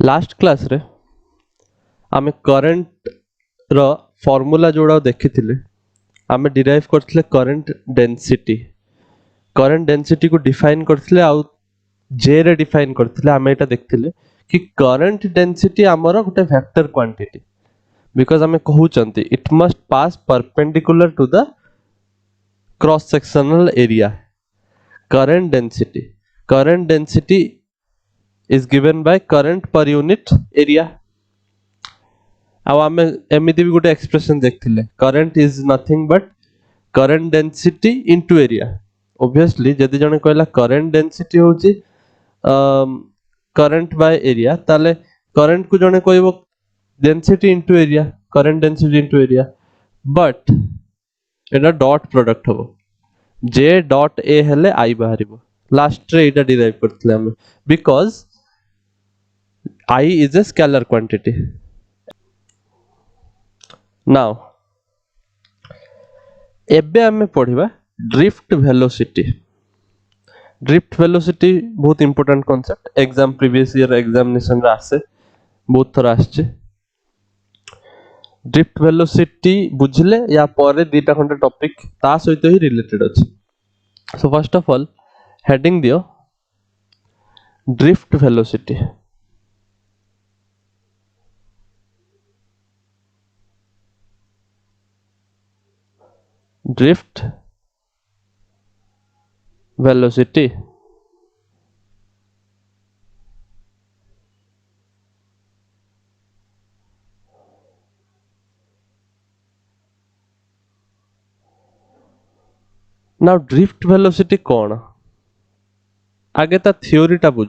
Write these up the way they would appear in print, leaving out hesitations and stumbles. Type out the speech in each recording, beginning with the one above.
Last class रे आमे current रो formula जोड़ा देखिथिले आमे डिराइव करथिले करंट डेंसिटी को डिफाइन करथिले आउ जे रे डिफाइन करथिले आमे एटा देखथिले कि करंट डेंसिटी हमर गोटे वेक्टर क्वांटिटी बिकॉज आमे कहउचंती it must pass perpendicular to the cross sectional area current density is given by current per unit area ଆଉ ଆମେ ଏମିତି ବି ଗୋଟେ ଏକ୍ସପ୍ରେସନ ଦେଖିଥିଲେ current is nothing but current density into area obviously ଯଦି ଜଣେ କହିଲା current density ହଉଛି current by area ତାହେଲେ current କୁ ଜଣେ କହିବ density into area current density into area but ଏଟା ଡଟ୍ ପ୍ରଡକ୍ଟ ହବ j dot a ହେଲେ i ବାହାରିବ लास्ट रे एटा डिराइव करथिले हम because I is a scalar quantity. Now एबे हमें पढ़िबा ड्रिफ्ट वेलोसिटी बहुत important concept exam previous year examination रे आसे बहुत थरा आछे ड्रिफ्ट वेलोसिटी बुझले या परे दीटा खंडे टॉपिक ता सहित ही रिलेटेड अछि so first of all heading दियो drift velocity drift velocity now drift velocity कौन आगे ता थ्योरी टा बुझ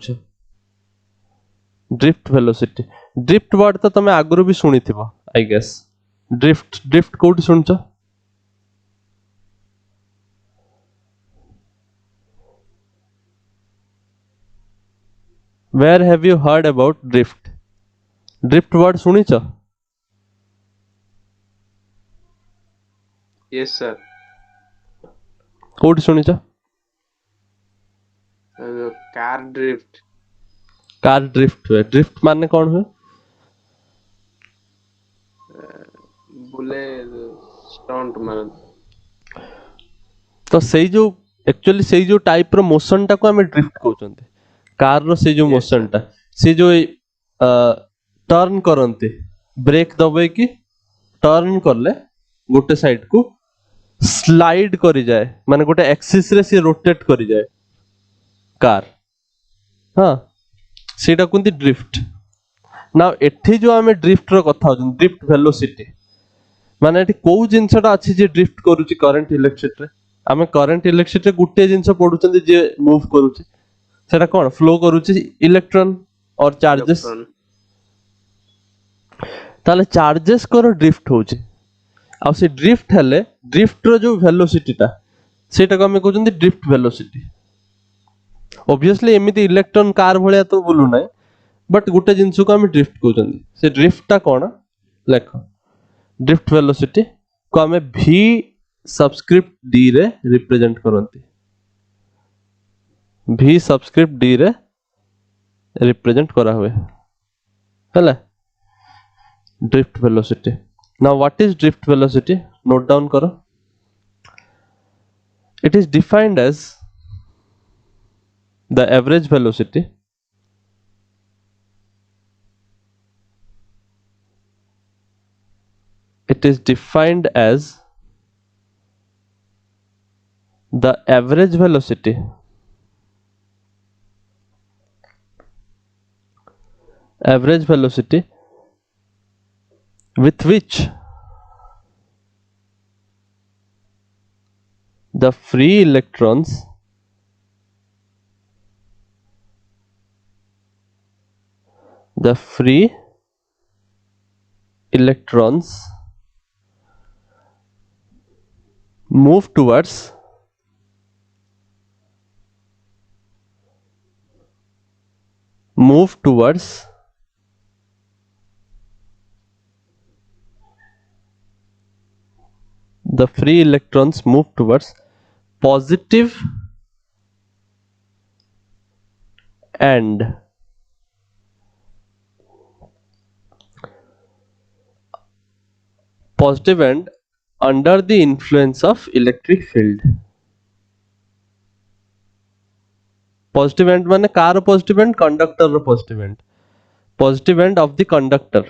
ड्रिफ्ट वेलोसिटी ड्रिफ्ट वर्ड तो तमे आगुरु भी सुनी थिबो आई गेस ड्रिफ्ट कोड सुनछ Where have you heard about drift? Drift word सुनिच? Yes sir. कोड सुनिच? Car drift. कार ड्रिफ्ट हुए. ड्रिफ्ट माने कौन हुए? बुले स्टंट मान. तो सही जो एक्चुअली सही जो टाइप रो मोशन टा को हमें ड्रिफ्ट कहउचंते. कार रो से जो Yes, मोशन sir. टा से जो टर्न करंते ब्रेक दबे कि टर्न करले गोटे साइड को स्लाइड करी जाए माने गोटे एक्सिस रे से रोटेट करी जाए कार हाँ सेटा कुंती ड्रिफ्ट ना एठी जो आमे ड्रिफ्ट रो कथा होजन ड्रिफ्ट वेलोसिटी माने एठी को जिंसटा अछि जे ड्रिफ्ट करूची करंट इलेक्ट्रिसिटी रे आमे करंट इलेक्ट्रिसिटी रे गुटे जिंस पढुचंदी जे मूव करूची सेटा कोन फ्लो करूची इलेक्ट्रॉन और चार्जेस Electron. ताले चार्जेस करो ड्रिफ्ट होची आ से ड्रिफ्ट हेले ड्रिफ्ट रो जो वेलोसिटी ता सेटा को आमे कहउचंदी ड्रिफ्ट वेलोसिटी ऑब्वियसली एमिति इलेक्ट्रॉन कार भलिया तो बोलु नै बट गुटे जिंस को आमे ड्रिफ्ट कहउचंदी से ड्रिफ्ट ता कोन लेख ड्रिफ्ट वेलोसिटी को आमे v सबस्क्रिप्ट d रे रिप्रेजेंट करंती v सबस्क्रिप्ट d रे रिप्रेजेंट करा हुए हला drift velocity now what is drift velocity note down करो it is defined as the average velocity it is defined as the average velocity with which the free electrons move towards the free electrons move towards positive and positive end under the influence of electric field. Positive end माने car positive end, conductor row positive end. Positive end of the conductor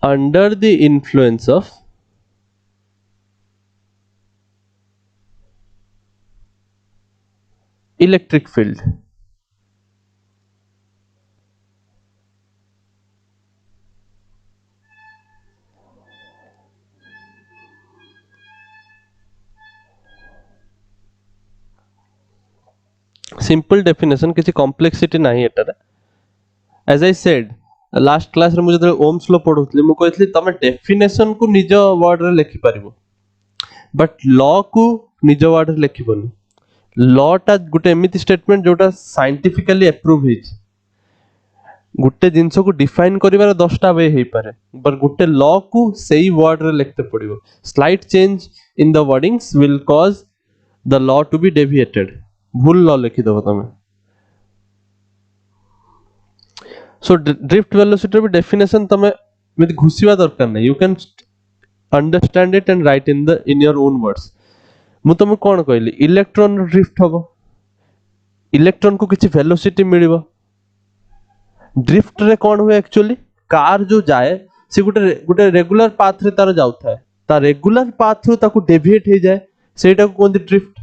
under the influence of electric field. Simple definition, किसी complexity नहीं एटारे. As I said, last class रे मुझे Ohm's law पढ़ुतली मु कहतली तमे definition को निज word रे लिखि परिबो, बट लॉ को निज वर्ड रे लिखिबोनी. लॉ टा गुटे एमिति स्टेटमेंट जोटा साइंटिफिकली अप्रूव हिच. गुटे जिंस को डिफाइन करिवार 10टा वे हेई पारे, पर गुटे लॉ को सेही वर्ड रे लिखते पड़िबो. Slight change in the wordings will cause the law to be deviated. भूल लॉ लिखि दबो तमे. सो ड्रिफ्ट वेलोसिटी भी डेफिनेशन तमे में घुसिवा दरकार नहीं. You can understand it and write in your own words. मु तुम कोन कहली इलेक्ट्रॉन ड्रिफ्ट हबो, इलेक्ट्रॉन को किछि वेलोसिटी मिलिबो. ड्रिफ्ट रे कोन हुए एक्चुअली, कार जो जाए से गुटे रेगुलर पाथ रे तार जाउथा है, ता रेगुलर पाथ रो ताको डेविएट हे जाए, सेटा को कोन ड्रिफ्ट.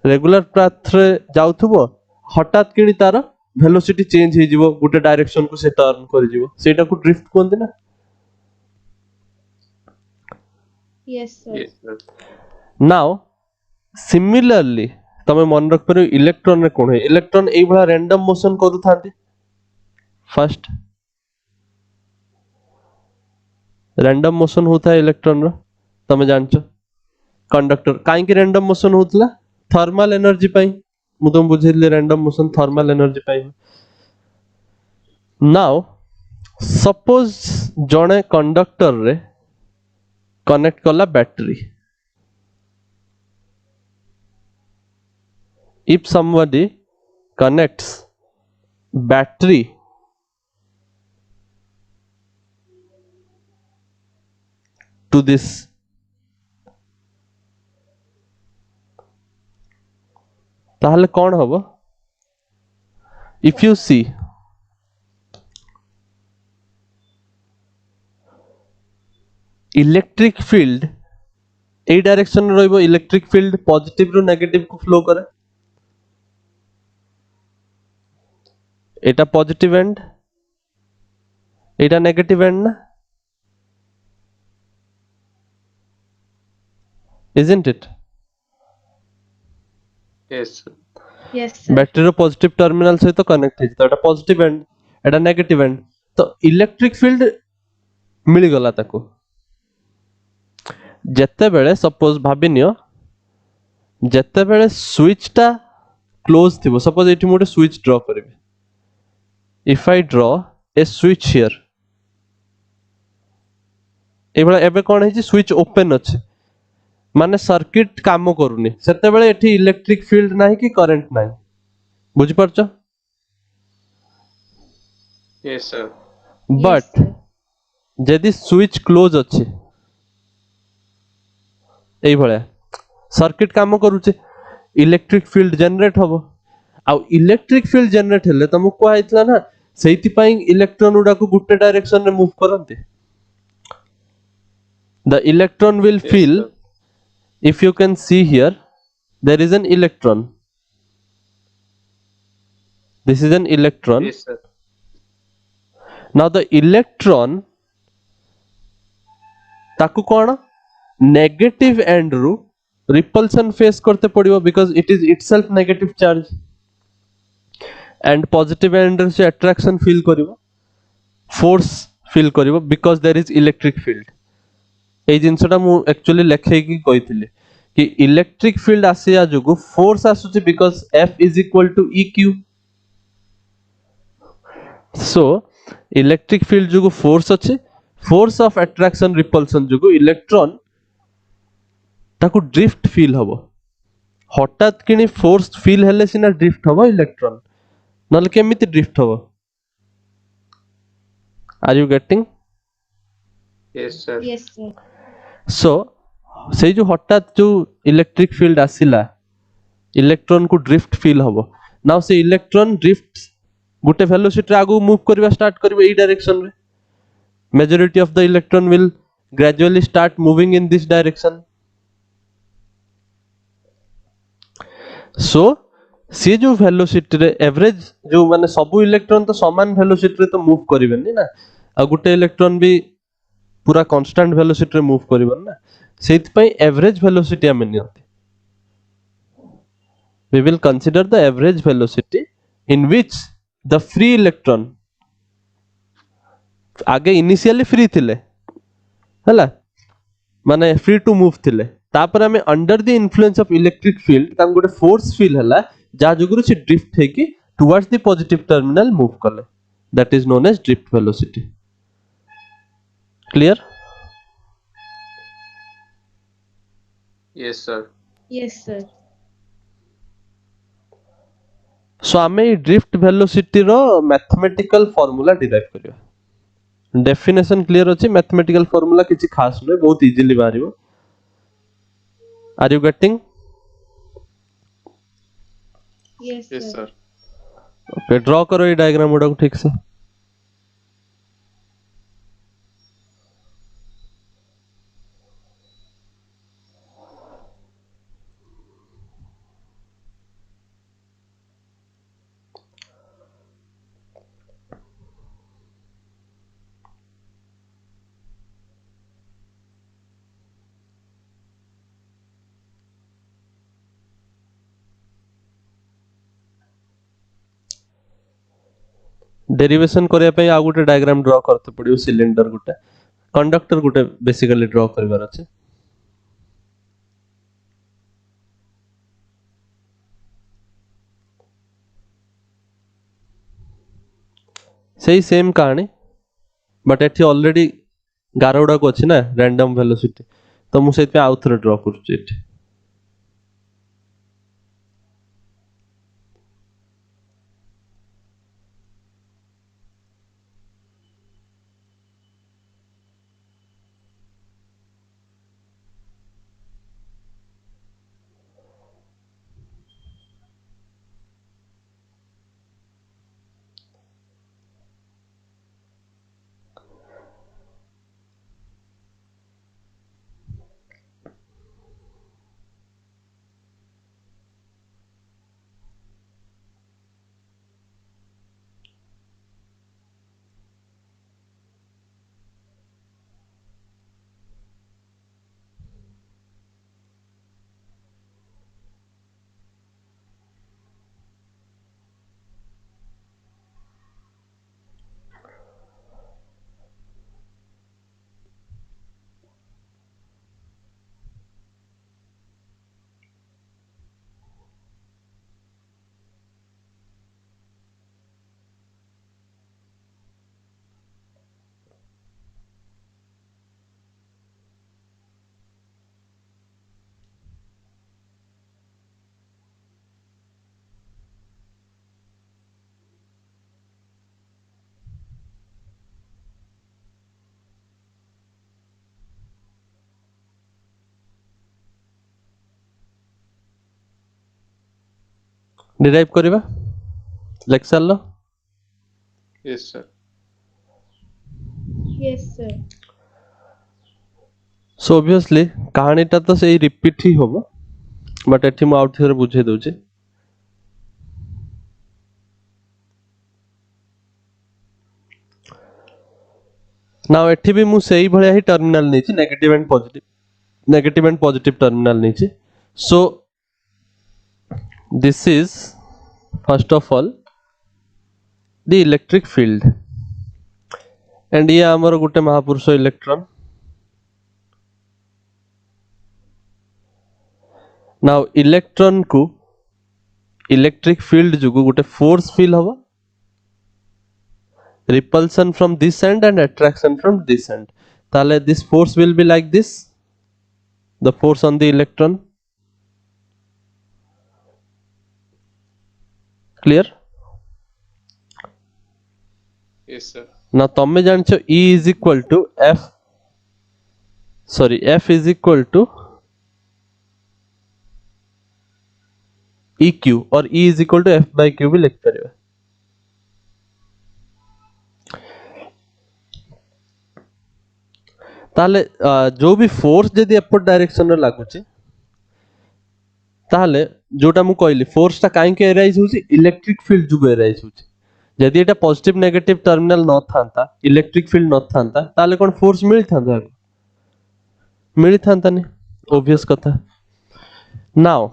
रेगुलर पाथ रे जाउथबो, हठात किनी तार वेलोसिटी चेंज हे जिवो, गुटे डायरेक्शन को से टर्न कर जिवो, सेटा को ड्रिफ्ट कोन ना. Yes, sir. Yes, sir. Now similarly तमे मन रख पर इलेक्ट्रॉन रे कोन है. इलेक्ट्रॉन एई भला रैंडम मोशन करू थांती. फर्स्ट रैंडम मोशन होता है इलेक्ट्रॉन रो, तमे जानचो. कंडक्टर काई कि रैंडम मोशन होतला, थर्मल एनर्जी पाई. मु तुम बुझिले रैंडम मोशन थर्मल एनर्जी पाई. नाउ सपोज जणे कंडक्टर रे कनेक्ट कला battery. If somebody connects battery to this ताहले कौन होबो. If you see electric field ए डायरेक्शन रे रहइबो. इलेक्ट्रिक फील्ड पॉजिटिव रो नेगेटिव को फ्लो करे. एटा पॉजिटिव एंड, एटा नेगेटिव एंड ना, isn't it? Yes, sir. Yes, sir. Battery रो पॉजिटिव टर्मिनल सहित कनेक्ट हेछि, तो एटा पॉजिटिव एंड, एटा नेगेटिव एंड. तो इलेक्ट्रिक फील्ड मिली गला ताको. जत्ते बेले सपोज भाबिनियो, जत्ते बेले स्विच टा क्लोज थिबो, सपोज एठी मोटे स्विच ड्रॉ करबी. If I draw a switch here, एबला एबे कोन है स्विच ओपन अछि, माने सर्किट काम करूनी. सेते बेले एठी इलेक्ट्रिक फील्ड नाही कि करंट नाही. बुझि परछो. Yes, sir. But Yes, sir. जदि स्विच क्लोज अछि, एई भले सर्किट काम करूचे, इलेक्ट्रिक फील्ड जनरेट हबो. आ इलेक्ट्रिक फील्ड जनरेट हेले तमु को आइतला ना, सेति पई इलेक्ट्रॉन उडा को गुटे डायरेक्शन रे मूव करंते. The electron will Yes, feel. sir. If you can see here, there is an electron. This is an electron. Yes, sir. Now the electron ताकू कौन नेगेटिव एंड रु रिपल्सन फेस करते पड़िबो, because it is itself negative charge. And positive end से attraction feel करिवो, force feel करिवो, because there is electric field. ए जिंसटा मु एक्चुअली लेखे की कहिथिले कि इलेक्ट्रिक फील्ड आसिया जोगु फोर्स आसुची, because F is equal to EQ. So electric field जोगु फोर्स अछि, फोर्स ऑफ अट्रैक्शन रिपल्सन जोगु इलेक्ट्रॉन ताकू ड्रिफ्ट फील हबो. हठात किनी फोर्स फील हेले सिना ड्रिफ्ट हबो इलेक्ट्रॉन नले केमिति ड्रिफ्ट हबो are you getting Yes, sir. Yes, sir. So say जो हठात जो इलेक्ट्रिक फील्ड आसिला इलेक्ट्रॉन को ड्रिफ्ट फील हबो नाउ से इलेक्ट्रॉन ड्रिफ्ट गुटे वेलोसिटी आगु मूव करबा स्टार्ट करबो एई डायरेक्शन रे majority of the electron will gradually start moving in this direction so से जो वेलोसिटी रे एवरेज जो माने सब इलेक्ट्रॉन तो समान वेलोसिटी रे तो मूव करिवेनी ना आ गुटे इलेक्ट्रॉन भी पूरा कांस्टेंट वेलोसिटी रे मूव करिवन ना सेति पई एवरेज वेलोसिटी हम नियंती we will consider the average velocity in which the free electron आगे इनिशियली फ्री थिले हला माने फ्री टू मूव थिले तापर हमें under the influence of electric field ताम गोटे फोर्स फील हला जा जुगुरु से ड्रिफ्ट हे कि towards the positive terminal move करले that is known as drift velocity clear Yes, sir. Yes, sir. So आमे ड्रिफ्ट वेलोसिटी रो मैथमेटिकल फार्मूला डिराइव करियो डेफिनेशन क्लियर अछि मैथमेटिकल फार्मूला किछि खास नै बहुत इजीली बारिबो are you getting Yes, Yes, sir. sir. Okay draw करो ये डायग्राम गुडा को ठीक से डेरिवेशन करिया पई आ गुटे डायग्राम ड्रॉ करते पड़ियो सिलिंडर गुटे कंडक्टर गुटे बेसिकली ड्रॉ करबार अछि सही सेम कहानी बट एठी ऑलरेडी गारोडा को अछि ना रैंडम वेलोसिटी तो मु सेति पे आउ थरे ड्रॉ करछु एठी डिराइव करबा लेक्चर लो Yes, sir. Yes, sir. So obviously कहानीटा तो सही रिपीट ही होबो बट एठी मु आउट थरे बुझे दउची नाउ एठी भी मु सही भलिया ही टर्मिनल नेछि नेगेटिव एंड पॉजिटिव टर्मिनल नेछि so this is first of all the electric field and ये हमर गुटे महापुरुष इलेक्ट्रॉन नाउ इलेक्ट्रॉन को इलेक्ट्रिक फील्ड जुगु गुटे फोर्स फील हबो repulsion from this end and attraction from this end ताले this force will be like this the force on the electron clear Yes, sir. ना तमे जानछो E is equal to F sorry F is equal to EQ और E is equal to F by Q भी लिख परिबा ताले जो भी force जदी एपट डायरेक्शन रे लागुची ताले जोटा मु कहली फोर्स ता काहे के एराइज होची इलेक्ट्रिक फील्ड जुगो एराइज होची जदी एटा पॉजिटिव नेगेटिव टर्मिनल न थांता इलेक्ट्रिक फील्ड न थांता ताले कोन फोर्स मिल थांता मिल थांता नहीं ऑब्वियस कथा नाउ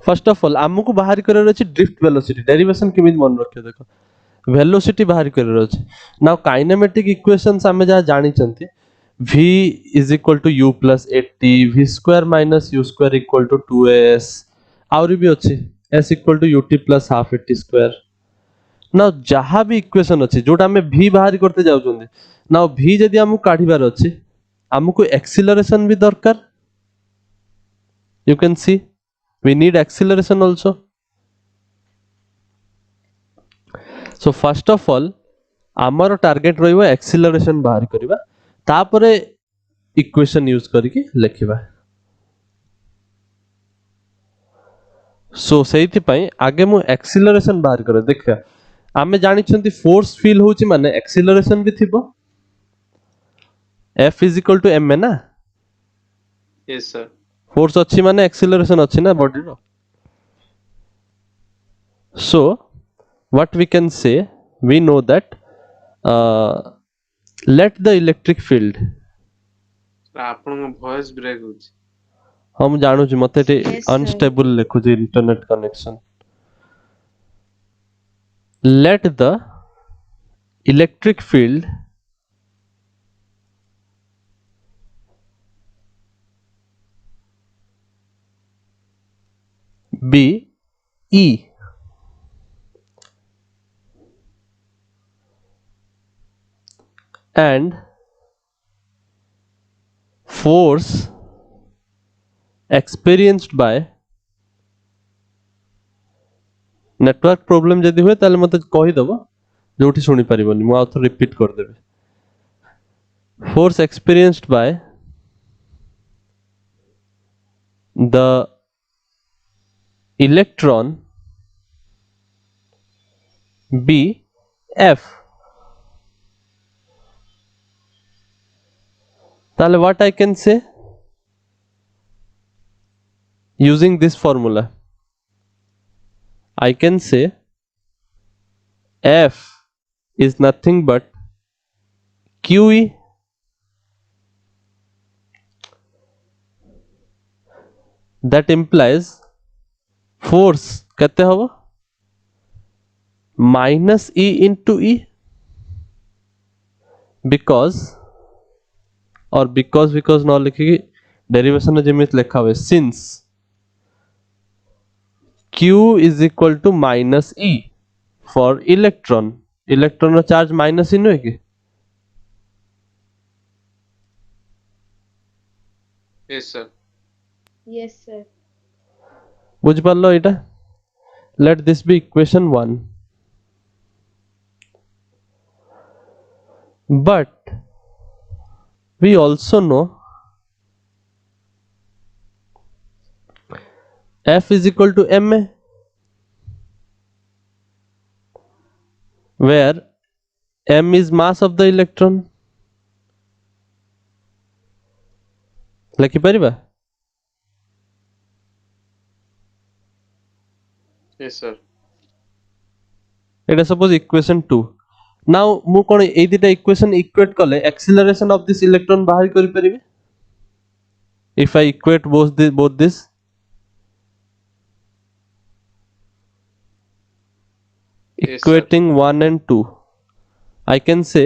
फर्स्ट ऑफ ऑल हमको बाहर करार अछि ड्रिफ्ट वेलोसिटी डेरिवेशन केमित मन रखियो देखो वेलोसिटी बाहर करार अछि नाउ काइनेमेटिक इक्वेशंस हमें जहाँ जानी चंती v is equal to u plus 80 v square minus u square equal to 2s आउरी भी अच्छे s equal to ut plus half 80 square now जहाँ भी इक्वेशन अच्छे जोटा हमें v बाहर करते जाऊ चंदी नाउ v जदी हमको काढिबार अच्छे हमको एक्सीलरेशन भी दरकार you can see we need acceleration also so first of all आमर टार्गेट रहिबा एक्सीलरेशन बाहर करिबा तापरे इक्वेशन यूज करके लिखिबा सो सेहिति पई आगे मु एक्सीलरेशन बाहर करे देखिया आमे जानि छंती फोर्स फील होची माने एक्सीलरेशन भी थिबो F is equal to m है ना Yes, sir. फोर्स अच्छी माने एक्सीलरेशन अच्छी ना बॉडी रो so what we can say we know that let the electric field ଆପଣଙ୍କ ଭଏସ ବ୍ରେକ୍ ହଉଛି। हम जानू छी मते टे Yes, sir. अनस्टेबल लिखु छी internet connection let the electric field be E and force experienced by network problem जदी हुए ताले मते कहि दबो जोठी सुनी परिबनी मु आउथ रिपीट कर देबे force experienced by the electron be F ताले what I can say using this formula I can say F is nothing but QE that implies force कहते हो minus E into E because और because न लिखी derivation में जिमित लिखा हुआ है since Q is equal to minus E for electron electron रो चार्ज माइनस इन हुए कि Yes, sir. Yes, sir. बुझ पारलो एटा let this be equation 1 but we also know F is equal to ma where m is mass of the electron लिखि परिबा Yes, sir. एटा suppose equation 2 now मु कोन ए दिटा equation equate कले acceleration of this electron बाहर करि परिबे if I equate both this Yes, sir. equating 1 and 2 I can say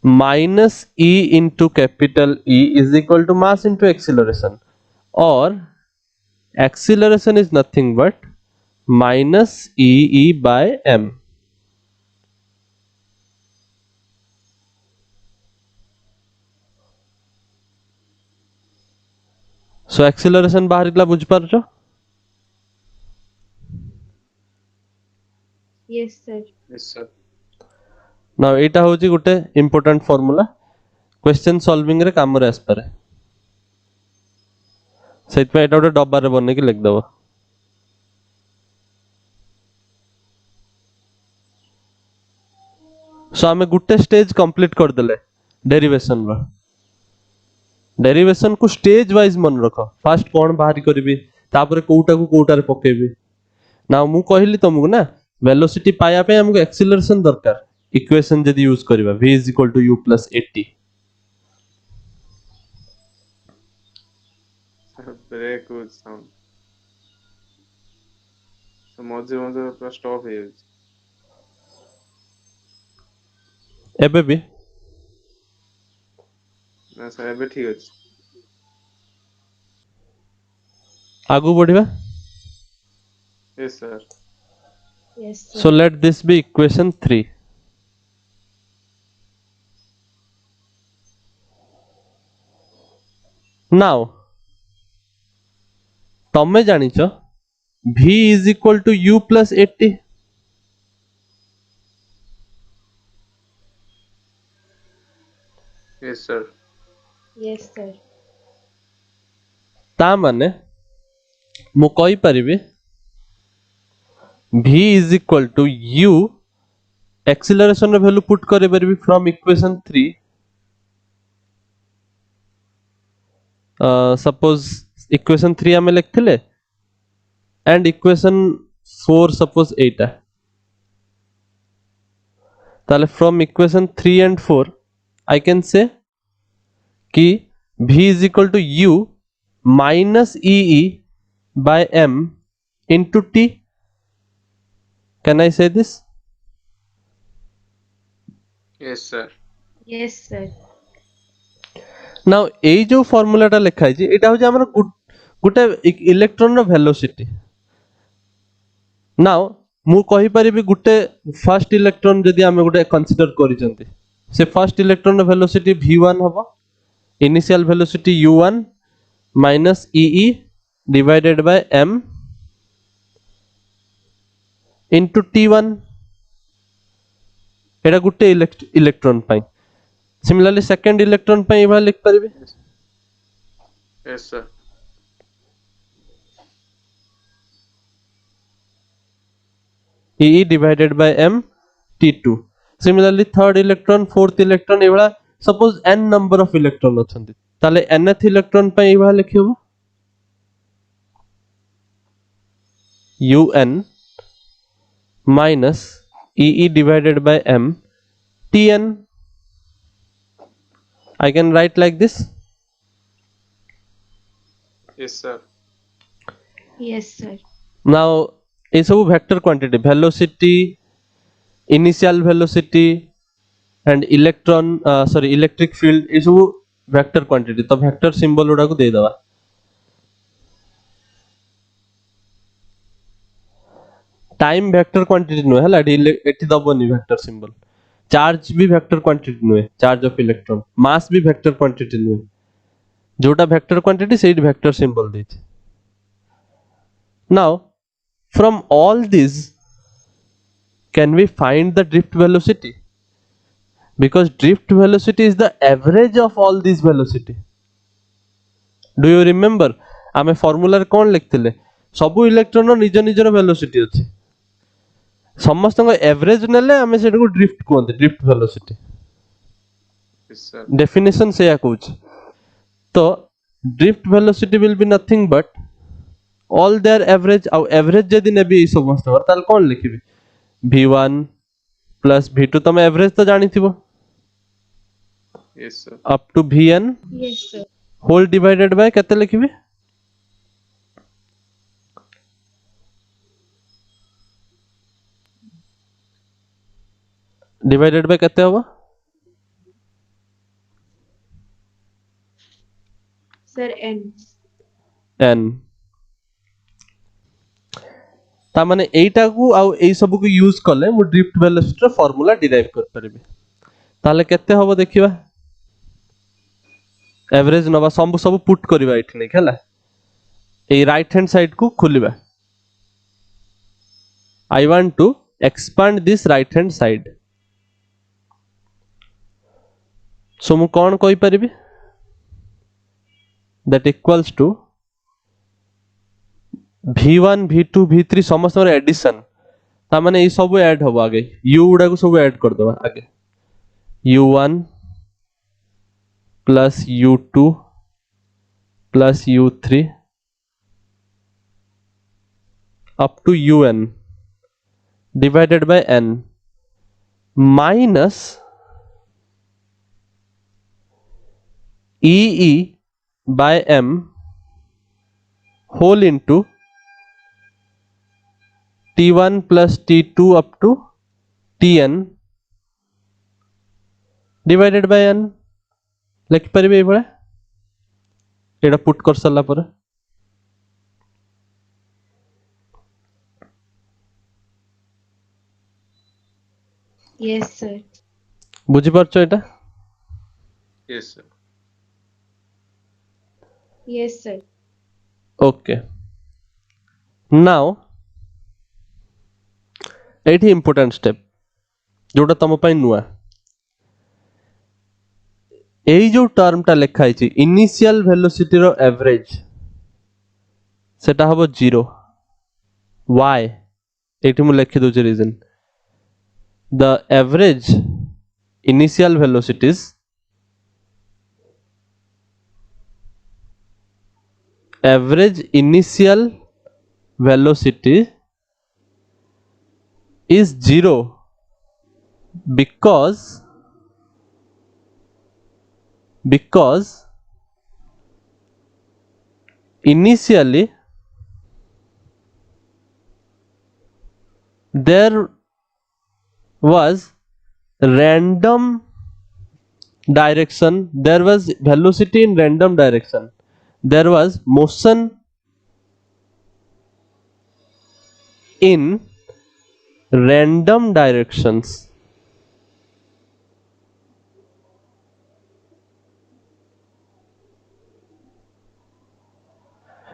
minus E into capital E is equal to mass into acceleration or acceleration is nothing but minus E by m so acceleration बाहर इकला बुझ पारछो Yes, sir. Yes, sir. Now एटा होची गुटे important formula question solving रे काम रे आसपारे set पे एटा गुटे डब्बा रे बने के लिख दबो सो आमे गुटे स्टेज कंप्लीट कर देले डेरिवेशन रो डेरिवेशन को स्टेज वाइज मन रखो फास्ट कोन बाहरी करबी तापर कोउटा को कोउटा रे पकेबी ना मु कहली तुमको ना वेलोसिटी पाया पे हमको एक्सीलरेशन दरकार इक्वेशन जदी यूज करबा v = u + 80 Sir, break with sound. So मझे मझे पूरा stop हो जाଉଛି। एबे भी ना सर ଏବେ ଠିକ ଅଛି। आगु बढ़िबा Yes, sir. Yes, sir. so let this be equation 3 now तमे जानिछ v = u + 80 Yes, sir. Yes, sir. ता माने मु कहि परिबे v = u एक्सीलरेशन रे वैल्यू पुट करे परिबी फ्रॉम इक्वेशन 3 सपोज इक्वेशन 3 आमे लिखथिले एंड इक्वेशन 4 सपोज एटा ताले from equation 3 and 4 I can से कि v = u minus ee by m into t can I say this Yes, sir. Yes, sir. Now एई जो फार्मूलाटा लिखा है एटा हो हमर गुटे इलेक्ट्रॉन रो वेलोसिटी नाउ मु कहि परिबी गुटे फर्स्ट इलेक्ट्रॉन जदी हम गुटे कंसीडर करिसंती से फर्स्ट इलेक्ट्रॉन रो वेलोसिटी v1 हबो initial velocity u1 minus ee divided by m into t1 Etah Gute electron pi similarly second electron पाई एबा लिख परिबे Yes, sir. ee divided by m t2 similarly third electron fourth electron एबा suppose n number of electron अछंती ताले nth electron पाई एबा लिखिबो un minus ee divided by m tn I can write like this Yes, sir. Yes, sir. now ये सब vector quantity velocity initial velocity and electron sorry electric field ये सब vector quantity तो vector symbol गुडा को दे दवा time vector quantity नुहे हला एठी दबनी वेक्टर सिंबल चार्ज भी वेक्टर क्वांटिटी नुहे चार्ज ऑफ इलेक्ट्रॉन मास भी वेक्टर क्वांटिटी नुहे जोटा वेक्टर क्वांटिटी सेट वेक्टर सिंबल देछि now from all these can we find the drift velocity because drift velocity is the average of all these velocity do you remember आमे formula रे कोन लिखथिले सबु electron निज निजर velocity अछि समस्त को एवरेज नेले आमे सेट को ड्रिफ्ट कोनते drift velocity Yes, sir. Definition से या कहूछ तो drift velocity will be nothing but all their average ଆଉ average जदी नेबी ई समस्त ताल कोन लिखिबी v1 plus v2 तमे एवरेज तो जानि थिबो Yes, sir. up to vn Yes, sir. whole divided by केते लिखिबी डिवाइडेड बाय केते होबो Sir, n. n ता माने एटा को आउ एई सब को यूज करले मु ड्रिफ्ट वेलोसिटी रो फार्मूला डिराइव कर परबे ताले केते होबो देखिबा एवरेज नबा सब पुट करबा एठी नै खेला ए राइट हैंड साइड को खोलिबा I want to expand this right hand side. So ମୁଁ କ'ଣ କହିପାରିବି? That equals to v1 v2 v3 ସମସ୍ତଙ୍କର addition. ତା ମାନେ ଏଇ ସବୁ add ହବ ଆगे, u ଗୁଡାକୁ ସବୁ add କରିଦବା ଆगे, u1 plus u2 plus u3 up to un divided by n minus EE by m whole into T1 plus T2 up to Tn divided by n. लिखिपारे ये एटा पुट कर सारा पर Yes, sir. बुझी पारछो एटा? Yes, sir. Yes, sir. Okay. Now eighty important step जोटा तुम पाई नुआ এই जो टर्म टा लेखा है इनिशियल वेलोसिटी रो एवरेज सेटा हबो 0 why एटी मु लिखि दोचे reason the average initial velocities average initial velocity is 0 because initially there was random direction, there was velocity in random direction, there was motion in random directions.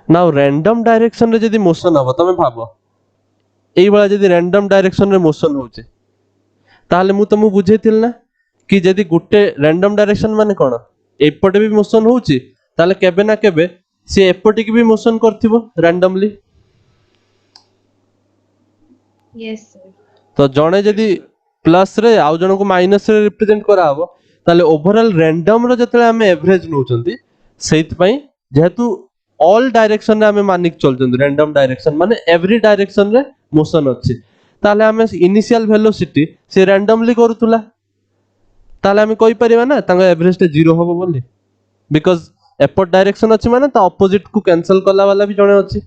Now random direction रे जदि motion हबो तमे भाबो एई वाला जदि random direction रे motion होचे ताहले मु तुमको बुझेइथिल ना कि जदि गुटे random direction माने कोन एपटे भी मोशन होची ताहले केबे ना केबे से एपटे की भी मोशन करथिबो randomly. Yes, sir. तो जणे जदि प्लस रे आउ जणको माइनस रे रिप्रेजेंट करा हबो ताले ओवरऑल रैंडम रो जतले हमें एवरेज नउचंती सेहित पई जेहेतु ऑल डायरेक्शन रे हमें मानिक चलचंती रैंडम डायरेक्शन माने एवरी डायरेक्शन रे मोशन अछि ताले हमें इनिशियल वेलोसिटी से रैंडमली करूतुला ताले हमें कहि परिबा ना तांगा एवरेज टे 0 होबो बोली बिकॉज़ एपट डायरेक्शन अछि माने ता ऑपोजिट को कैंसिल करला वाला भी जणे अछि.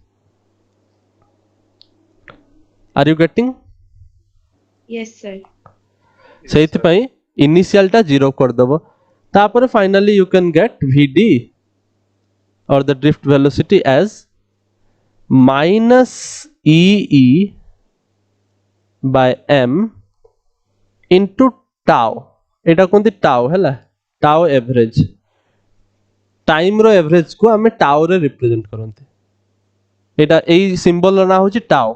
Are you getting? Yes, sir. Yes, सेहित sir. पई इनिशियल टा 0 कर दबो तापर finally you can get vd or the drift velocity as minus ee by m into tau. Etah कोंती tau हैला tau average टाइम रो एवरेज को हमें tau रे रिप्रेजेंट करंती एटा एई सिंबल ना होची tau.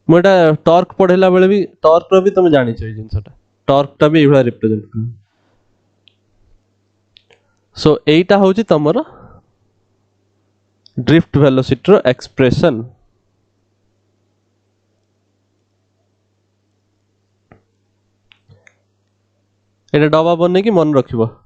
मोटा टॉर्क पढ़ेला बेले भी टॉर्क रो भी तुम जानि छै जिंसटा टॉर्क टा भी एभला रिप्रेजेंट कर. सो एटा होची तमरो ड्रिफ्ट वेलोसिटी रो एक्सप्रेशन. एटा डबा बने की मन रखिबो.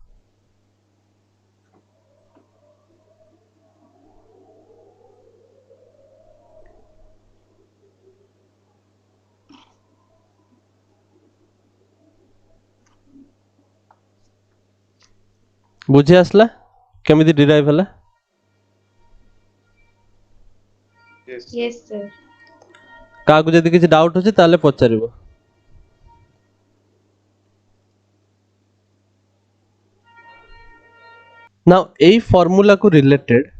बुझे आसला केमिति डिराइव हला? Yes. Yes, sir. काकु जदि किछि डाउट होछि ताले पचारिबो. नाउ एई फार्मूला को रिलेटेड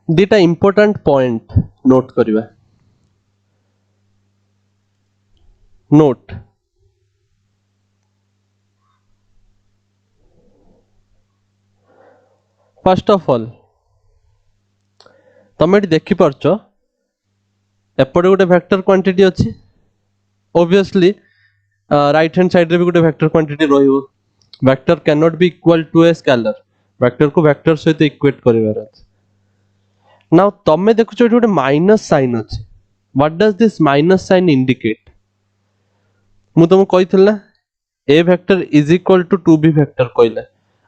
दिटा इंपोर्टेंट पॉइंट नोट करिबा. नोट फर्स्ट ऑफ ऑल तमे देखि परछो एपटे गोटे वेक्टर क्वांटिटी अछि ऑब्वियसली राइट हैंड साइड रे भी गोटे वेक्टर क्वांटिटी रहिबो vector can not be equal to a scalar vector को वेक्टर सहित इक्वेट करिवार अछि नाउ तमे देखुछ एठी गोटे माइनस साइन अछि what does this minus sign indicate मु तुमको कहिथिल ना a vector is equal to 2b vector कहले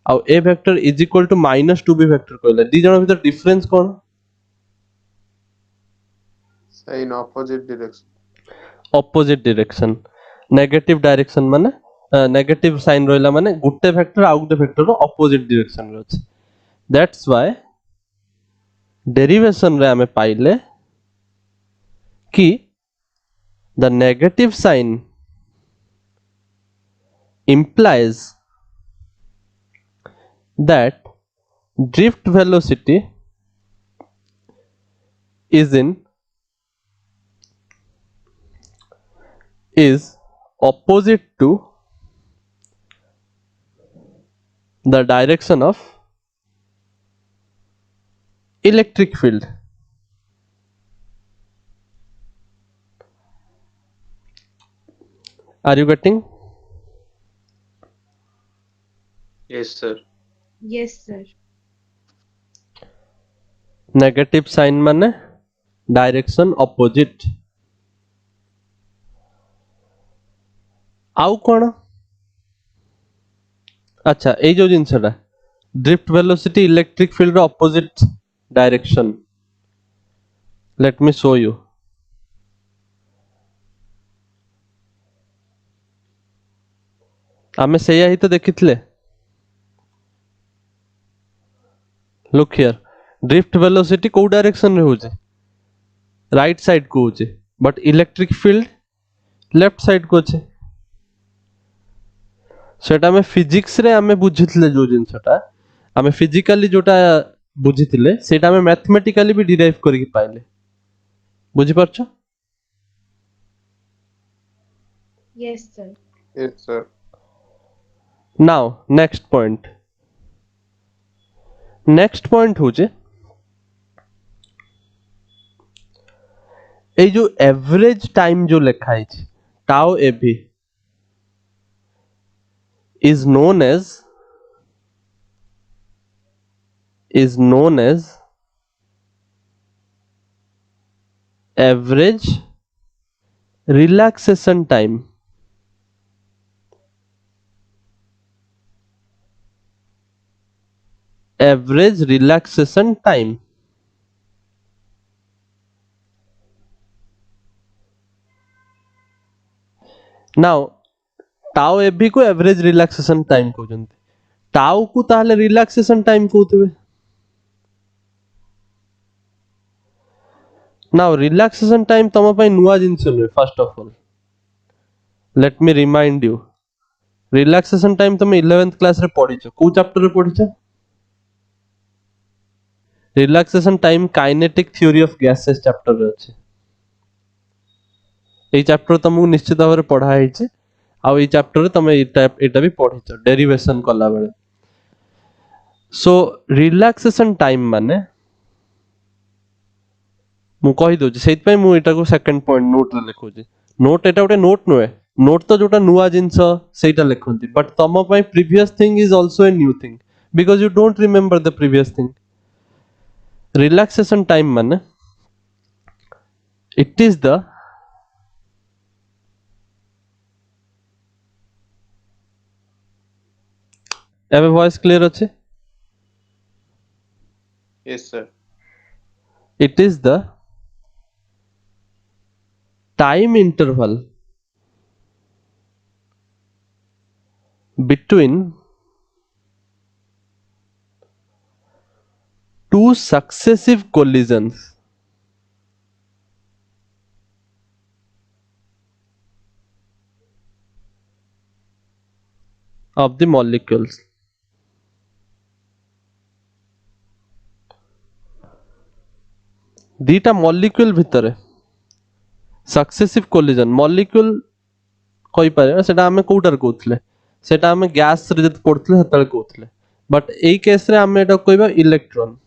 आ a vector is equal to minus 2b vector कहले दी जण भीतर डिफरेंस कोन Sign opposite direction. Opposite direction negative direction माने negative sign रहला माने गुटे वेक्टर आ गुटे वेक्टर रो ऑपोजिट डायरेक्शन रे अछि दैट्स व्हाई डेरिवेशन रे हमें पाइले कि the negative sign implies that drift velocity is opposite to the direction of electric field. Are you getting? Yes, sir. Yes, sir. Negative sign माने direction opposite. आउ कौन अच्छा ए जो जिनसटा drift velocity electric field opposite direction let me show you आमे सेया ही तो देखिथिले लुक हियर ड्रिफ्ट वेलोसिटी को डायरेक्शन रे होजे राइट साइड को होजे but electric field left side को छे सेटा में फिजिक्स रे हमें बुझिथिले जो जिनसटा हमें फिजिकली जोटा बुझिथिले सेटा हमें मैथमेटिकली भी डिराइव करके पाइले बुझि परछो Yes, sir. Yes, sir. Now next point होजे ए जो एवरेज टाइम जो लिखा है tau AV is known as average relaxation time now tau AV को एवरेज रिलैक्सेशन टाइम कहउछन्ती टाउ को ताहले रिलैक्सेशन टाइम कहउतबे नाउ रिलैक्सेशन टाइम तम पई नुवा जिंस नुवे first of all let me remind you relaxation time तुम 11th क्लास रे पढिछो को चैप्टर रे पढिछो relaxation time kinetic theory of gases chapter रे अछि ए चैप्टर तुमको निश्चित भाव रे पढा हैछि आ ए चैप्टर रे तुम एटा भी पढिछो डेरिवेशन कला बेले सो रिलैक्सेशन टाइम माने मु कहि दोछि सेत पय मु एटा को सेकंड पॉइंट नोट रे लिखुछि नोट एटा गोटे नोट नुए नोट तो जोटा नुआ जिंस सेटा लिखंती बट तम पय previous thing is also a new thing because you don't remember the previous thing relaxation time माने इट इज द एवे वॉइस क्लियर अछि Yes, sir. it is the time interval between two successive collisions of the molecules दीटा molecule भितर successive collision molecule कहि पारे सेटा हमें कोउटर कहउतले सेटा हमें गैस रे जत पड़तले हतल कहउतले बट एई केस रे हमें एटा कहबा इलेक्ट्रॉन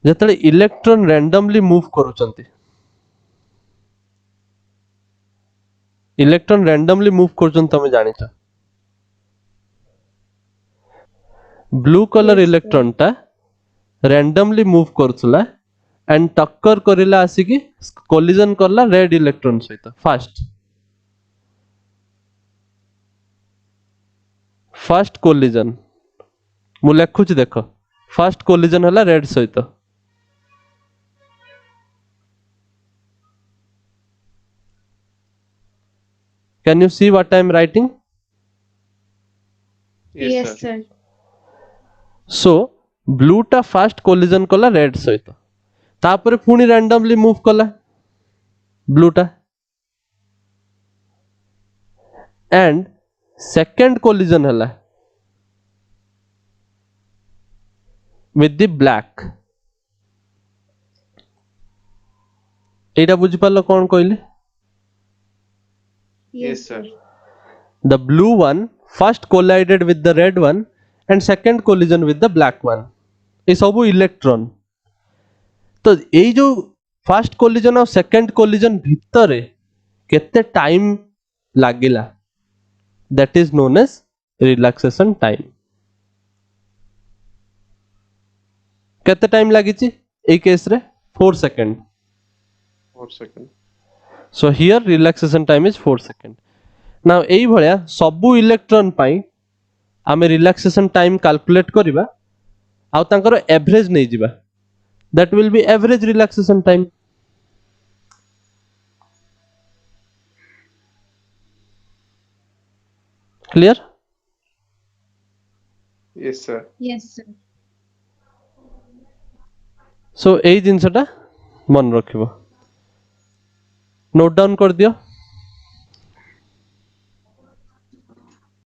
ଯେତେବେଳେ ଇଲେକ୍ଟ୍ରନ randomly move କରୁଛନ୍ତି, ଇଲେକ୍ଟ୍ରନ randomly move କରୁଛନ୍ତି ତମେ ଜାଣିଛ, blue colour Yes, sir. Electron ଟା randomly move କରୁଥିଲା and ଟକ୍କର କରିଲା ଆସିକି collision କଲା ରେଡ୍ ଇଲେକ୍ଟ୍ରନ ସହିତ ଫାର୍ଷ୍ଟ collision, ମୁଁ ଲେଖୁଛି ଦେଖ, ଫାର୍ଷ୍ଟ collision ହେଲା ରେଡ୍ ସହିତ, can you see what I am writing? Yes, sir. So blue ଟା ଫାର୍ଷ୍ଟ collision କଲା ରେଡ୍ ସହିତ, ତାପରେ ପୁଣି randomly move କଲା blue ଟା, and second collision ହେଲା with the black। ଏଇଟା ବୁଝିପାରିଲ କଣ କହିଲେ? Yes, sir. The blue one first collided with the red one and second collision with the black one। ये सब इलेक्ट्रॉन, तो ये जो फर्स्ट कोलिजन और सेकंड कोलिजन भितरे केते टाइम लागिला, that is known as relaxation time। केते टाइम लागिची ए केस रे 4 second. 4 seconds. So here relaxation time is 4 seconds। now एई भलिया सबु इलेक्ट्रॉन पाई आमे relaxation time calculate करिबा आउ तांकर एवरेज नै जिबा, that will be average relaxation time। clear? Yes, sir. Yes, sir. so एई जिंसटा मन रखिबो, नोट डाउन कर दियो।